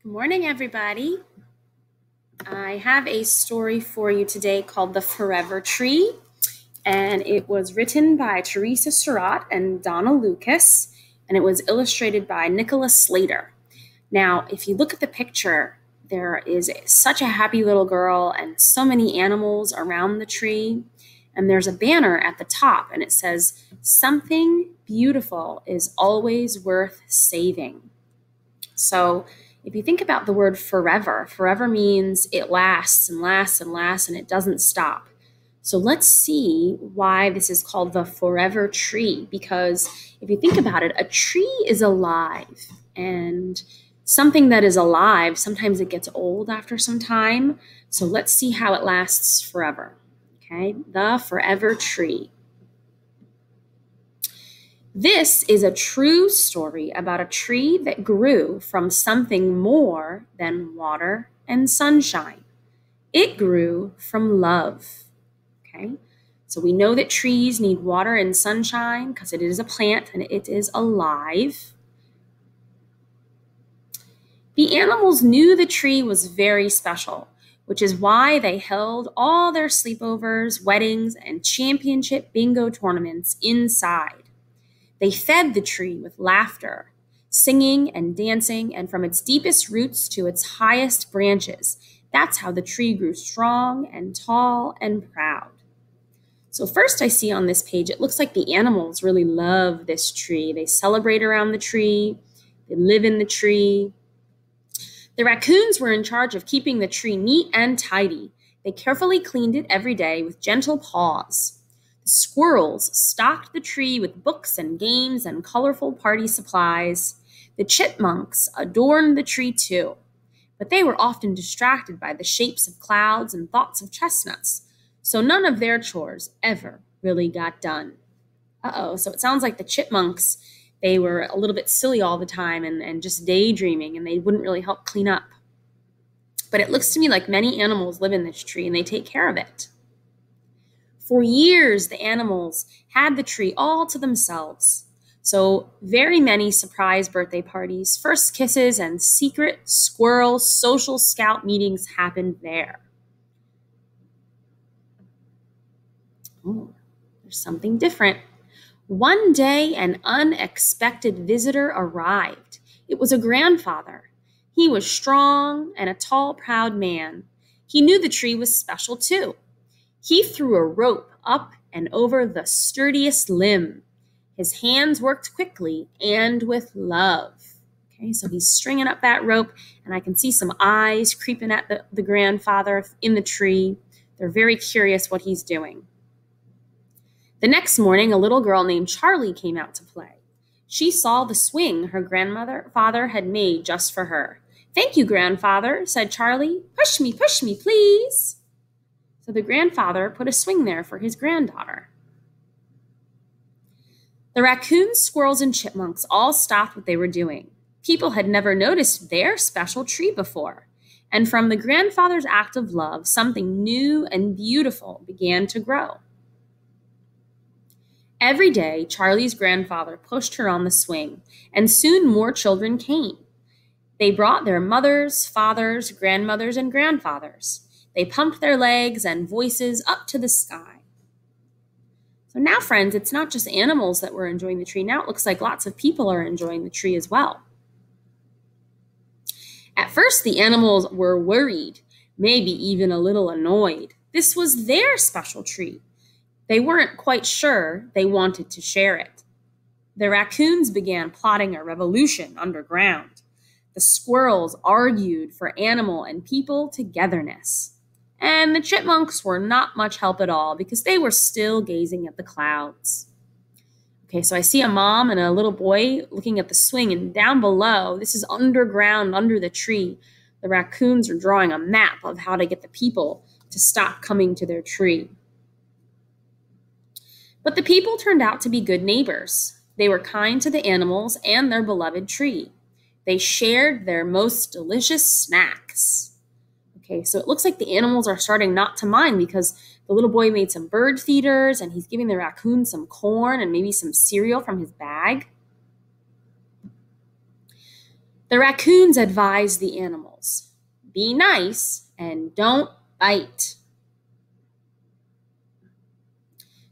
Good morning, everybody. I have a story for you today called The Forever Tree, and it was written by Teresa Surratt and Donna Lucas, and it was illustrated by Nicholas Slater. Now, if you look at the picture, there is such a happy little girl and so many animals around the tree, and there's a banner at the top, and it says, "Something beautiful is always worth saving." So if you think about the word forever, forever means it lasts and lasts and lasts and it doesn't stop. So let's see why this is called the forever tree, because if you think about it, a tree is alive, and something that is alive, sometimes it gets old after some time. So let's see how it lasts forever. Okay, the forever tree. This is a true story about a tree that grew from something more than water and sunshine. It grew from love. Okay, so we know that trees need water and sunshine because it is a plant and it is alive. The animals knew the tree was very special, which is why they held all their sleepovers, weddings, and championship bingo tournaments inside. They fed the tree with laughter, singing and dancing, and from its deepest roots to its highest branches. That's how the tree grew strong and tall and proud. So first I see on this page, it looks like the animals really love this tree. They celebrate around the tree. They live in the tree. The raccoons were in charge of keeping the tree neat and tidy. They carefully cleaned it every day with gentle paws. The squirrels stocked the tree with books and games and colorful party supplies. The chipmunks adorned the tree too, but they were often distracted by the shapes of clouds and thoughts of chestnuts, so none of their chores ever really got done. So it sounds like the chipmunks, they were a little bit silly all the time and just daydreaming, and they wouldn't really help clean up. But it looks to me like many animals live in this tree and they take care of it. For years, the animals had the tree all to themselves. So very many surprise birthday parties, first kisses, and secret squirrel social scout meetings happened there. Oh, there's something different. One day, an unexpected visitor arrived. It was a grandfather. He was strong and a tall, proud man. He knew the tree was special too. He threw a rope up and over the sturdiest limb. His hands worked quickly and with love. Okay, so he's stringing up that rope, and I can see some eyes creeping at the grandfather in the tree. They're very curious what he's doing. The next morning, a little girl named Charlie came out to play. She saw the swing her grandfather had made just for her. "Thank you, grandfather," said Charlie. Push me, please." So the grandfather put a swing there for his granddaughter. The raccoons, squirrels, and chipmunks all stopped what they were doing. People had never noticed their special tree before. And from the grandfather's act of love, something new and beautiful began to grow. Every day, Charlie's grandfather pushed her on the swing, and soon more children came. They brought their mothers, fathers, grandmothers, and grandfathers. They pumped their legs and voices up to the sky. So now, friends, it's not just animals that were enjoying the tree. Now it looks like lots of people are enjoying the tree as well. At first, the animals were worried, maybe even a little annoyed. This was their special tree. They weren't quite sure they wanted to share it. The raccoons began plotting a revolution underground. The squirrels argued for animal and people togetherness. And the chipmunks were not much help at all because they were still gazing at the clouds. Okay, so I see a mom and a little boy looking at the swing, and down below, this is underground under the tree, the raccoons are drawing a map of how to get the people to stop coming to their tree. But the people turned out to be good neighbors. They were kind to the animals and their beloved tree. They shared their most delicious snacks. Okay, so it looks like the animals are starting not to mind because the little boy made some bird feeders and he's giving the raccoon some corn and maybe some cereal from his bag. The raccoons advised the animals, "Be nice and don't bite."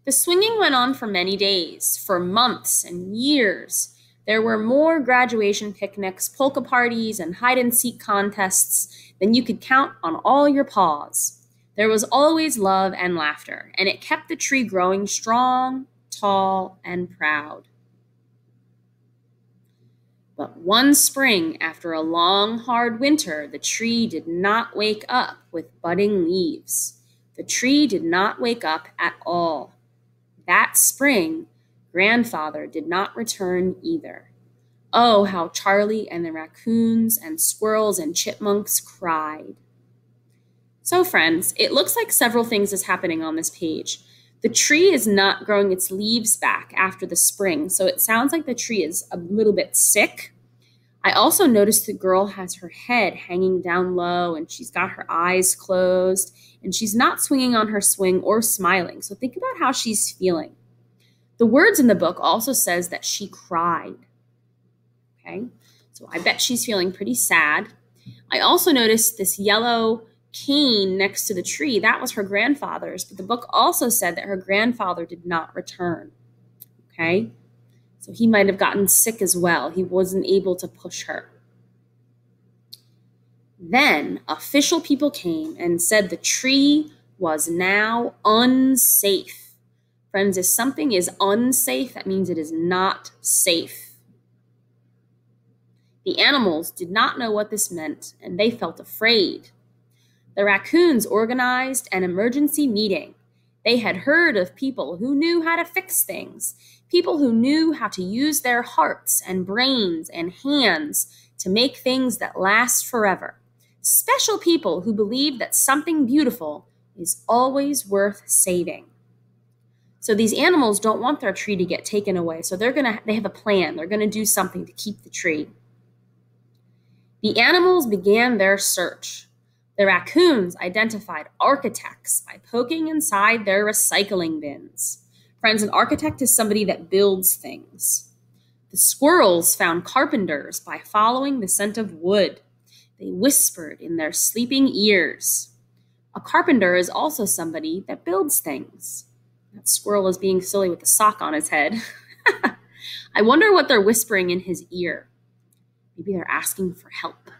The swinging went on for many days, for months and years. There were more graduation picnics, polka parties, and hide-and-seek contests than you could count on all your paws. There was always love and laughter, and it kept the tree growing strong, tall, and proud. But one spring, after a long, hard winter, the tree did not wake up with budding leaves. The tree did not wake up at all. That spring, Grandfather did not return either. Oh, how Charlie and the raccoons and squirrels and chipmunks cried. So, friends, it looks like several things is happening on this page. The tree is not growing its leaves back after the spring, so it sounds like the tree is a little bit sick. I also noticed the girl has her head hanging down low and she's got her eyes closed and she's not swinging on her swing or smiling. So think about how she's feeling. The words in the book also says that she cried. Okay, so I bet she's feeling pretty sad. I also noticed this yellow cane next to the tree. That was her grandfather's, but the book also said that her grandfather did not return. Okay, so he might have gotten sick as well. He wasn't able to push her. Then official people came and said the tree was now unsafe. Friends, if something is unsafe, that means it is not safe. The animals did not know what this meant, and they felt afraid. The raccoons organized an emergency meeting. They had heard of people who knew how to fix things, people who knew how to use their hearts and brains and hands to make things that last forever. Special people who believe that something beautiful is always worth saving. So these animals don't want their tree to get taken away, so they have a plan. They're going to do something to keep the tree. The animals began their search. The raccoons identified architects by poking inside their recycling bins. Friends, an architect is somebody that builds things. The squirrels found carpenters by following the scent of wood. They whispered in their sleeping ears. A carpenter is also somebody that builds things. That squirrel is being silly with the sock on his head. I wonder what they're whispering in his ear. Maybe they're asking for help.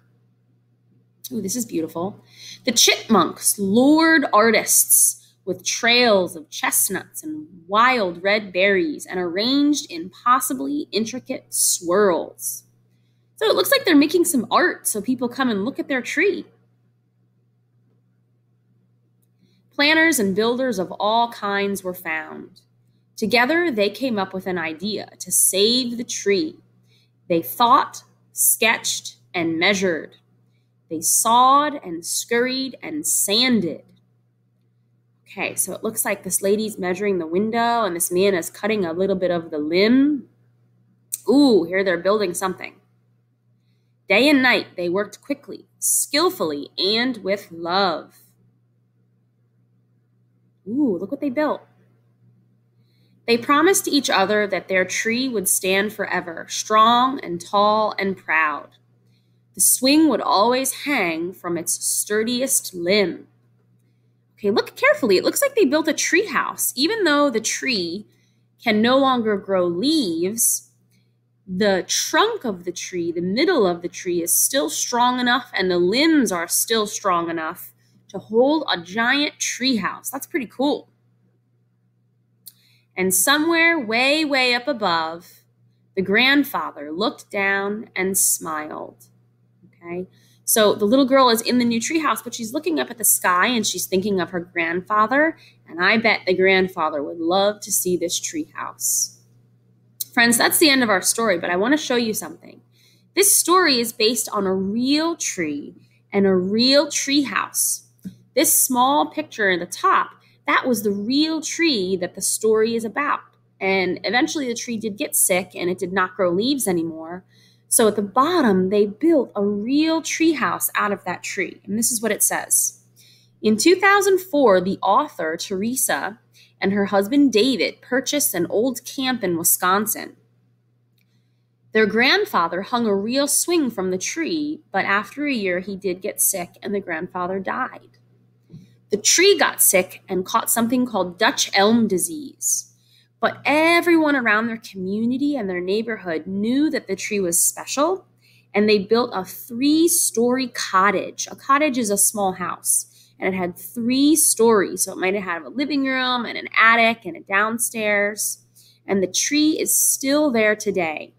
Ooh, this is beautiful. The chipmunks lured artists with trails of chestnuts and wild red berries and arranged impossibly intricate swirls. So it looks like they're making some art so people come and look at their tree. Planners and builders of all kinds were found. Together, they came up with an idea to save the tree. They thought, sketched, and measured. They sawed and scurried and sanded. Okay, so it looks like this lady's measuring the window and this man is cutting a little bit of the limb. Ooh, here they're building something. Day and night, they worked quickly, skillfully, and with love. Ooh, look what they built. They promised each other that their tree would stand forever, strong and tall and proud. The swing would always hang from its sturdiest limb. Okay, look carefully. It looks like they built a tree house. Even though the tree can no longer grow leaves, the trunk of the tree, the middle of the tree, is still strong enough and the limbs are still strong enough to hold a giant tree house. That's pretty cool. And somewhere way, way up above, the grandfather looked down and smiled. Okay, so the little girl is in the new treehouse, but she's looking up at the sky and she's thinking of her grandfather. And I bet the grandfather would love to see this treehouse. Friends, that's the end of our story, but I want to show you something. This story is based on a real tree and a real treehouse. This small picture in the top, that was the real tree that the story is about. And eventually the tree did get sick and it did not grow leaves anymore. So at the bottom, they built a real tree house out of that tree. And this is what it says. In 2004, the author, Teresa, and her husband, David, purchased an old camp in Wisconsin. Their grandfather hung a real swing from the tree, but after a year he did get sick and the grandfather died. The tree got sick and caught something called Dutch elm disease. But everyone around their community and their neighborhood knew that the tree was special, and they built a 3-story cottage. A cottage is a small house, and it had 3 stories. So it might have had a living room and an attic and a downstairs. And the tree is still there today.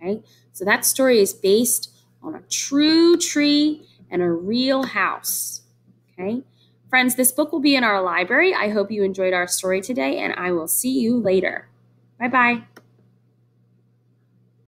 Okay, so that story is based on a true tree and a real house. Okay, friends, this book will be in our library. I hope you enjoyed our story today, and I will see you later. Bye-bye.